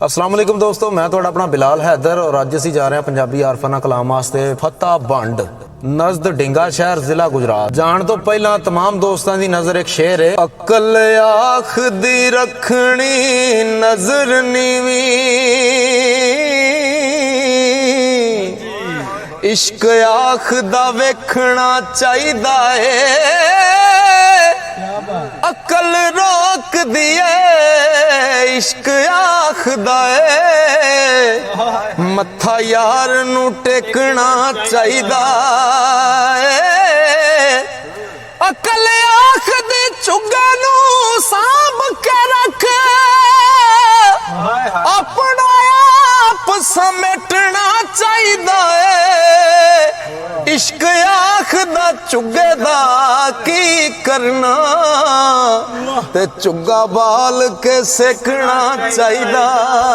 अस्सलाम वालेकुम दोस्तों, मैं थोड़ा अपना बिलाल हैदर और अज असी जा रहे हैं पंजाबी आरफाना कलाम वास्ते फतेह बंड नज़द ढिंगा शहर जिला गुजरात। जान तो पहला तमाम दोस्तों की नजर एक शेर है। अकल आख दी रखनी नजर नीवी, इश्क आख दा वेखना चाहिदा है। अकल रोक दिए इश्क आखदा है, मत्था यार नू टेकना चाहिदा है। अकल आख दे चुगे नू सांभ के रख, अपना आप समेटना चाहिदा है। इश्क आखदा चुगे दा की करना, ते चुगा बाल के सेकना चाहिदा।